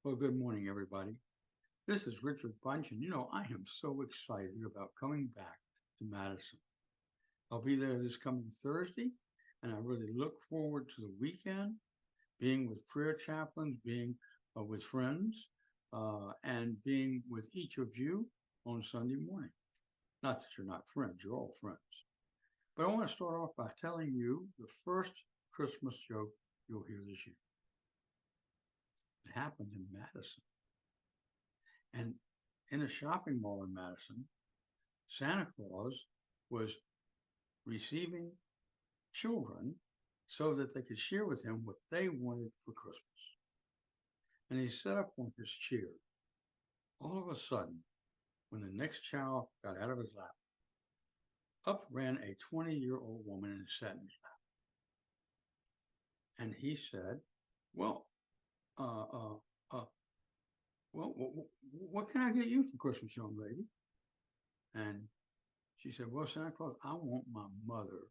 Well, good morning, everybody. This is Richard Bunch, and I am so excited about coming back to Madison. I'll be there this coming Thursday, and I really look forward to the weekend, being with prayer chaplains, being with friends, and being with each of you on Sunday morning. Not that you're not friends, you're all friends. But I want to start off by telling you the first Christmas joke you'll hear this year. It happened in Madison. And in a shopping mall in Madison, Santa Claus was receiving children so that they could share with him what they wanted for Christmas. And he sat up on his chair. All of a sudden, when the next child got out of his lap, up ran a 20-year-old woman and sat in his lap. And he said, Well, uh, uh, uh, what can I get you for Christmas, young lady? And she said, Well, Santa Claus, I want my mother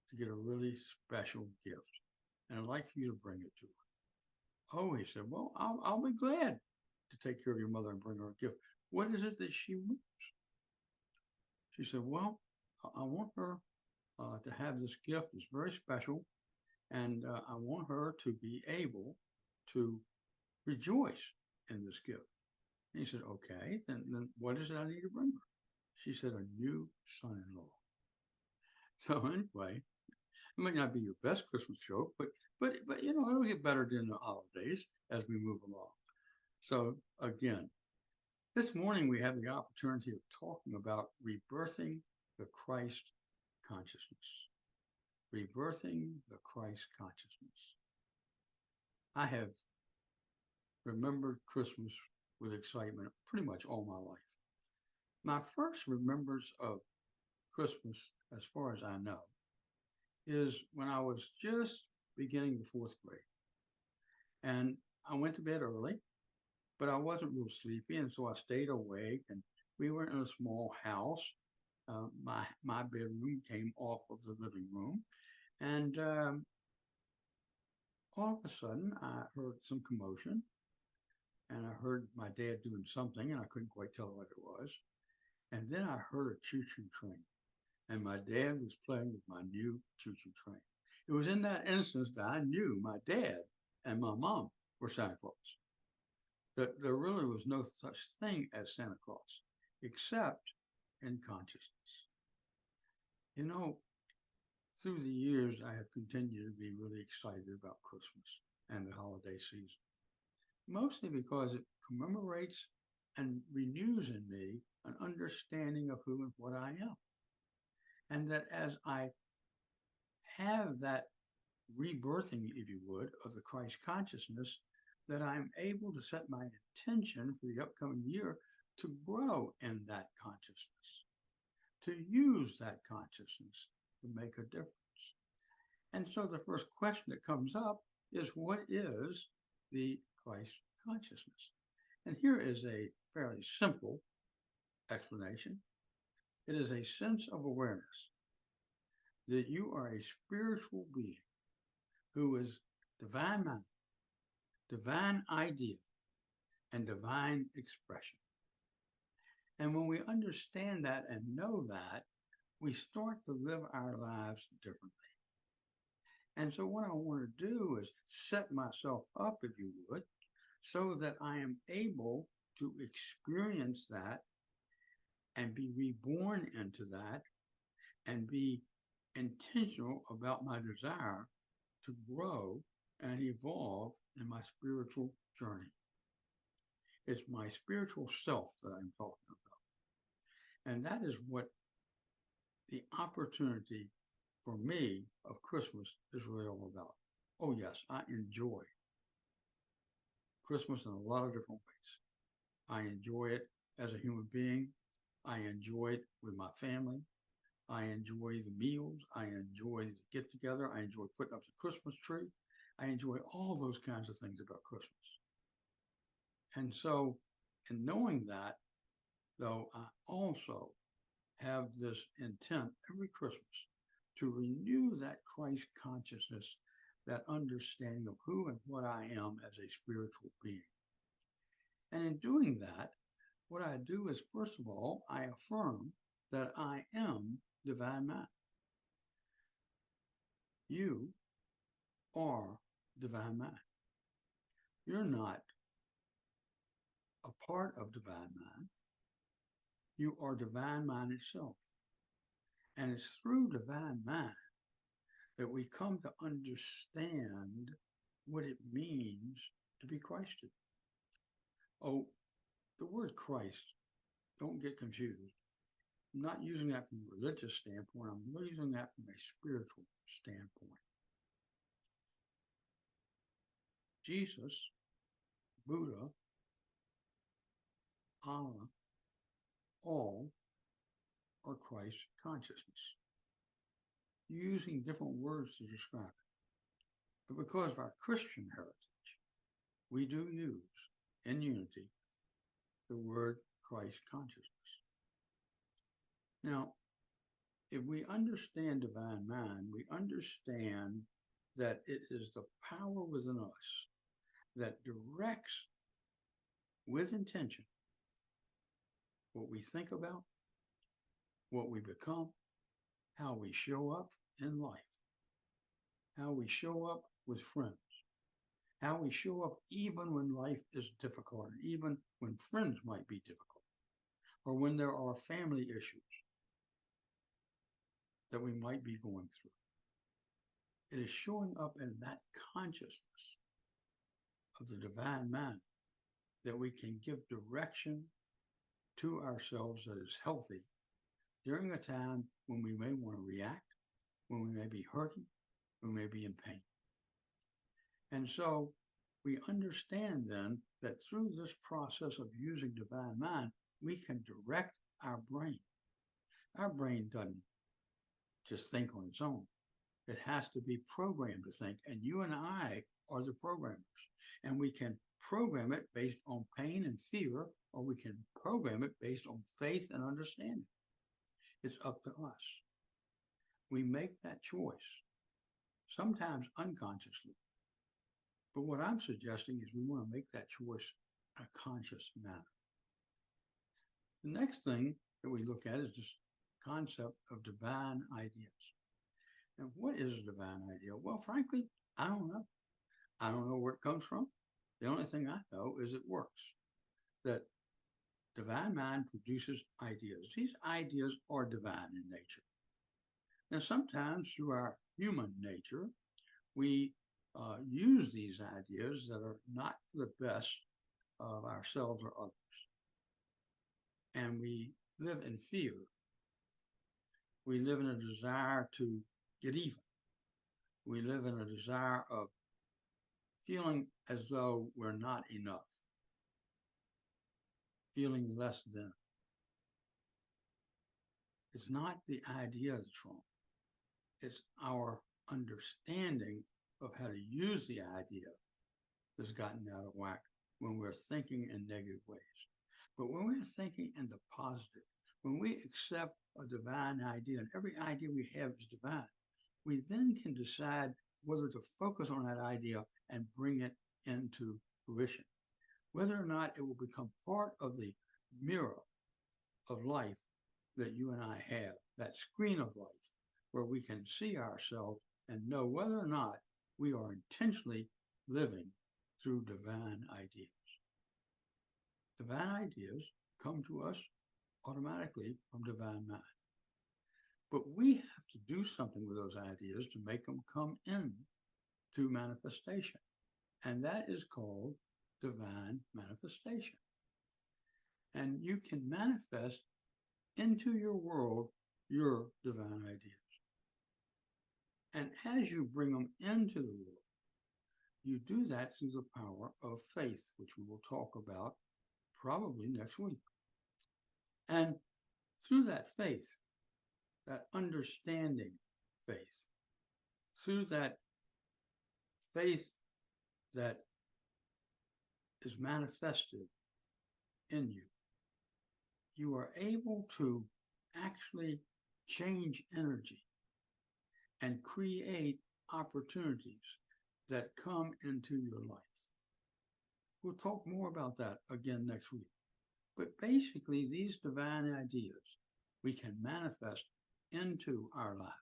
to get a really special gift, and I'd like for you to bring it to her. Oh, he said, Well, I'll be glad to take care of your mother and bring her a gift. What is it that she wants? She said, Well, I want her to have this gift. It's very special, and I want her to be able to rejoice in this gift. And he said, Okay, then what is it I need to bring her? She said, A new son in law. So, anyway, it might not be your best Christmas joke, but it'll get better during the holidays as we move along. So again, this morning we have the opportunity of talking about rebirthing the Christ consciousness. Rebirthing the Christ consciousness. I have remembered Christmas with excitement pretty much all my life. My first remembrance of Christmas, as far as I know, is when I was just beginning the fourth grade. And I went to bed early, but I wasn't real sleepy, and so I stayed awake. And we were in a small house. My bedroom came off of the living room, and all of a sudden I heard some commotion, and I heard my dad doing something, and I couldn't quite tell what it was. And then I heard a choo-choo train, and my dad was playing with my new choo-choo train. It was in that instance that I knew my dad and my mom were Santa Claus. That there really was no such thing as Santa Claus, except in consciousness. You know, through the years, I have continued to be really excited about Christmas and the holiday season, mostly because it commemorates and renews in me an understanding of who and what I am. And that as I have that rebirthing, if you would, of the Christ consciousness, that I'm able to set my intention for the upcoming year to grow in that consciousness, to use that consciousness to make a difference. And so the first question that comes up is, what is the Christ consciousness? And here is a fairly simple explanation. It is a sense of awareness that you are a spiritual being who is divine mind, divine idea, and divine expression. And when we understand that and know that, we start to live our lives differently. And so, what I want to do is set myself up, if you would, so that I am able to experience that and be reborn into that and be intentional about my desire to grow and evolve in my spiritual journey. It's my spiritual self that I'm talking about. And that is what the opportunity for me of Christmas is really all about. Oh, yes, I enjoy Christmas in a lot of different ways. I enjoy it as a human being. I enjoy it with my family. I enjoy the meals. I enjoy the get together. I enjoy putting up the Christmas tree. I enjoy all those kinds of things about Christmas. And so, in knowing that, though, I also have this intent every Christmas to renew that Christ consciousness that understanding of who and what I am as a spiritual being. And in doing that, what I do is, first of all, I affirm that I am divine mind. You are divine mind. You're not a part of divine mind. You are divine mind itself. And it's through divine mind that we come to understand what it means to be Christed. Oh, the word Christ, don't get confused. I'm not using that from a religious standpoint. I'm using that from a spiritual standpoint. Jesus, Buddha, Allah, all are Christ consciousness, using different words to describe it. But because of our Christian heritage, we do use, in unity, the word Christ consciousness. Now, if we understand divine mind, we understand that it is the power within us that directs with intention what we think about, what we become, how we show up in life, how we show up with friends, how we show up even when life is difficult, even when friends might be difficult, or when there are family issues that we might be going through. It is showing up in that consciousness of the divine mind that we can give direction to ourselves that is healthy during a time when we may want to react, when we may be hurting, when we may be in pain. And so we understand then that through this process of using divine mind, we can direct our brain. Our brain doesn't just think on its own. It has to be programmed to think, and you and I are the programmers. And we can program it based on pain and fear, or we can program it based on faith and understanding. It's up to us. We make that choice, sometimes unconsciously. But what I'm suggesting is we want to make that choice in a conscious manner. The next thing that we look at is this concept of divine ideas. And what is a divine idea? Well, frankly, I don't know. I don't know where it comes from. The only thing I know is it works. That divine mind produces ideas. These ideas are divine in nature. Now, sometimes through our human nature, we use these ideas that are not for the best of ourselves or others. And we live in fear. We live in a desire to get even. We live in a desire of feeling as though we're not enough, feeling less than. It's not the idea that's wrong. It's our understanding of how to use the idea that's gotten out of whack when we're thinking in negative ways. But when we're thinking in the positive, when we accept a divine idea, and every idea we have is divine, we then can decide whether to focus on that idea and bring it into fruition, whether or not it will become part of the mirror of life that you and I have, that screen of life, where we can see ourselves and know whether or not we are intentionally living through divine ideas. Divine ideas come to us automatically from divine mind. But we have to do something with those ideas to make them come in to manifestation. And that is called divine manifestation. And you can manifest into your world your divine ideas. And as you bring them into the world, you do that through the power of faith, which we will talk about probably next week. And through that faith, that understanding faith, through that faith that is manifested in you, you are able to actually change energy and create opportunities that come into your life. We'll talk more about that again next week. But basically, these divine ideas we can manifest into our lives.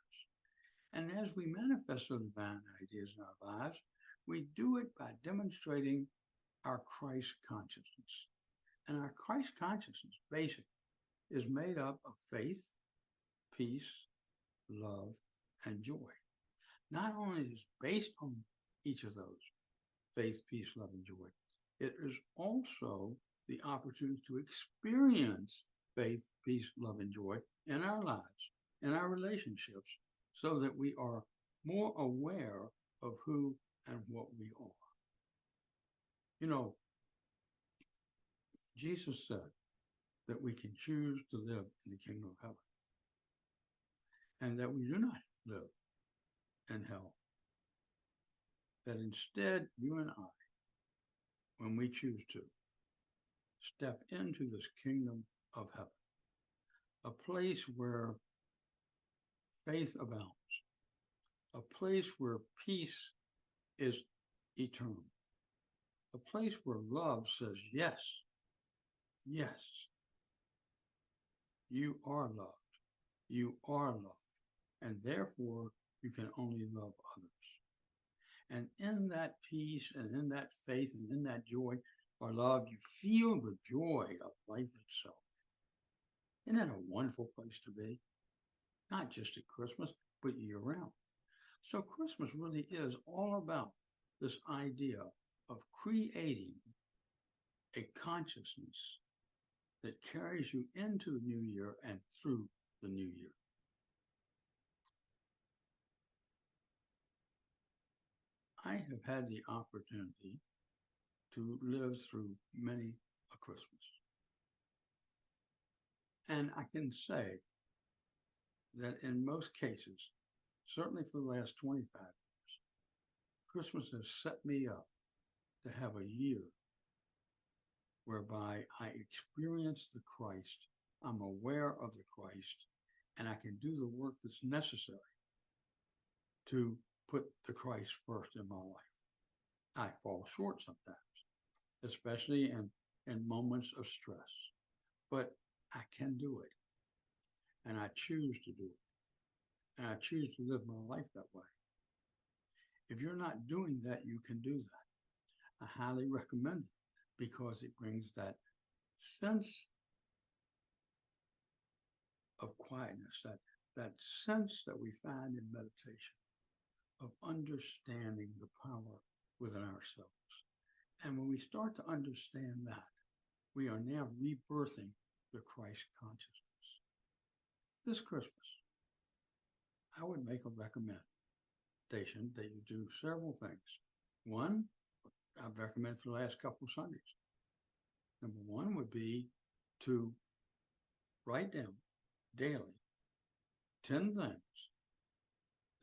And as we manifest the divine ideas in our lives, we do it by demonstrating our Christ consciousness. And our Christ consciousness, basically, is made up of faith, peace, love, and joy. Not only is based on each of those, faith, peace, love, and joy, it is also the opportunity to experience faith, peace, love, and joy in our lives, in our relationships, so that we are more aware of who and what we are. You know, Jesus said that we can choose to live in the kingdom of heaven and that we do not live in hell. That instead, you and I, when we choose to, step into this kingdom of heaven, a place where faith abounds, a place where peace is eternal, a place where love says, yes, yes, you are loved, and therefore you can only love others. And in that peace and in that faith and in that joy or love, you feel the joy of life itself. Isn't that a wonderful place to be? Not just at Christmas, but year round. So Christmas really is all about this idea of creating a consciousness that carries you into the new year and through the new year. I have had the opportunity to live through many a Christmas. And I can say that in most cases, certainly for the last 25 years, Christmas has set me up to have a year whereby I experience the Christ, I'm aware of the Christ, and I can do the work that's necessary to put the Christ first in my life. I fall short sometimes, especially in moments of stress, but I can do it, and I choose to do it, and I choose to live my life that way. If you're not doing that, you can do that. I highly recommend it because it brings that sense of quietness, that sense that we find in meditation of understanding the power within ourselves. And when we start to understand that, we are now rebirthing the Christ consciousness. This Christmas, I would make a recommendation that you do several things. One, I've recommended for the last couple of Sundays. Number one would be to write down daily 10 things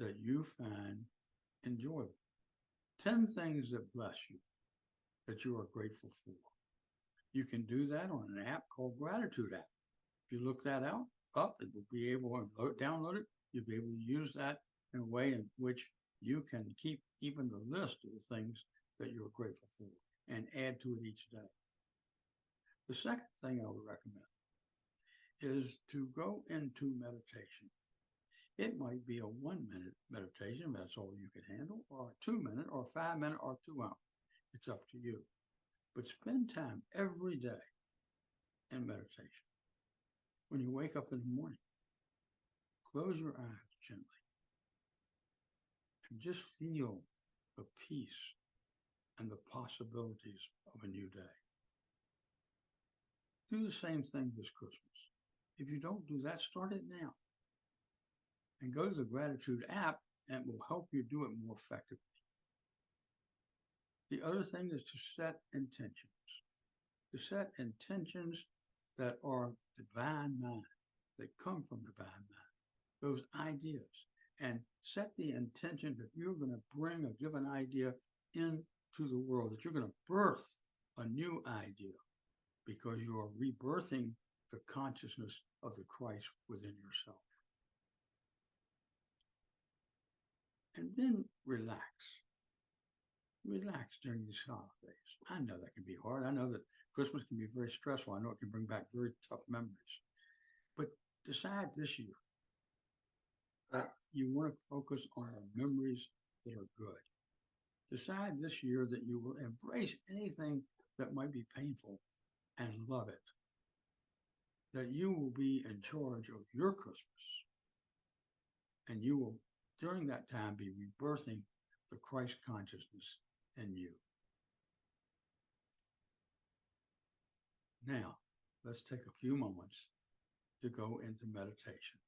that you find enjoyable, 10 things that bless you, that you are grateful for. You can do that on an app called Gratitude app. If you look that up, it will be able to download it. You'll be able to use that in a way in which you can keep even the list of the things that you're grateful for and add to it each day. The second thing I would recommend is to go into meditation. It might be a 1-minute meditation, if that's all you can handle, or a 2-minute, or a 5-minute, or 2 hour. It's up to you. But spend time every day in meditation. When you wake up in the morning, close your eyes gently and just feel the peace and the possibilities of a new day. Do the same thing this Christmas. If you don't do that, start it now. And go to the Gratitude app, and it will help you do it more effectively. The other thing is to set intentions. To set intentions that are divine mind, that come from divine mind, those ideas. And set the intention that you're going to bring a given idea into the world, that you're going to birth a new idea because you are rebirthing the consciousness of the Christ within yourself. And then relax. relax during these holidays. I know that can be hard. I know that Christmas can be very stressful. I know it can bring back very tough memories. But decide this year that you want to focus on the memories that are good. Decide this year that you will embrace anything that might be painful and love it. That you will be in charge of your Christmas and you will, during that time, be rebirthing the Christ consciousness in you. Now, let's take a few moments to go into meditation.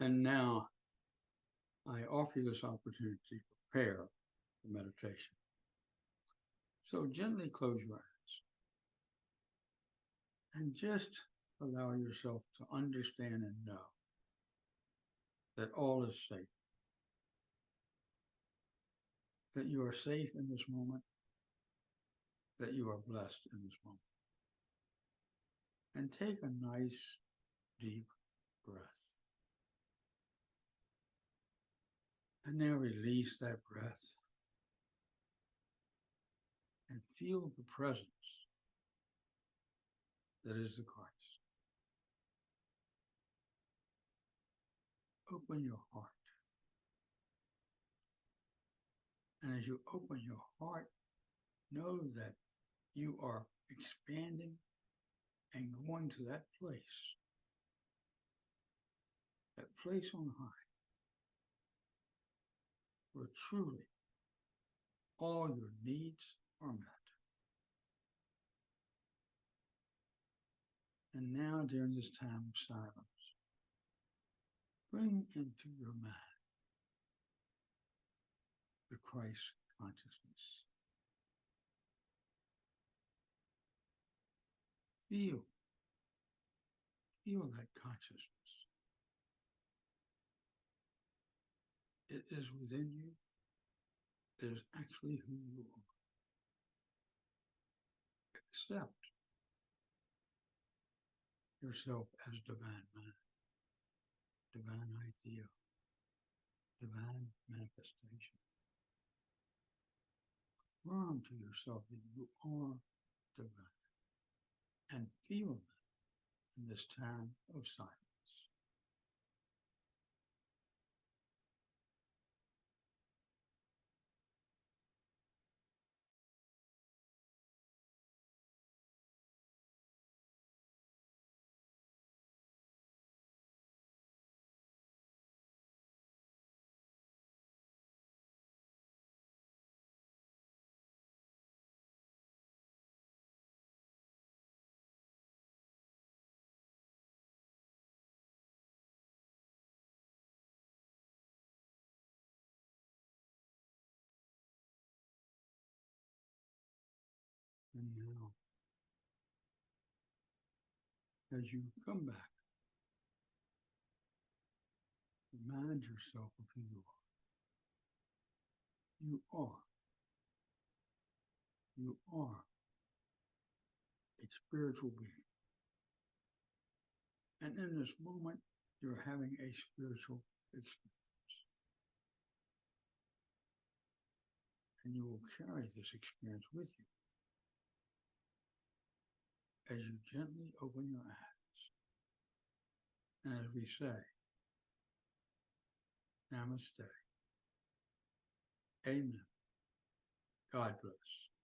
And now I offer you this opportunity to prepare for meditation. So gently close your eyes and just allow yourself to understand and know that all is safe, that you are safe in this moment, that you are blessed in this moment. And take a nice, deep breath. And now release that breath and feel the presence that is the Christ. Open your heart. And as you open your heart, know that you are expanding and going to that place on high, where truly all your needs are met. And now, during this time of silence, bring into your mind the Christ consciousness. Feel that consciousness. It is within you. It is actually who you are. Accept yourself as divine mind, divine idea, divine manifestation. Affirm to yourself that you are divine and feel that in this time of silence. And now, as you come back, remind yourself of who you are. You are. You are a spiritual being. And in this moment, you're having a spiritual experience. And you will carry this experience with you as you gently open your eyes. And as we say, Namaste. Amen. God bless.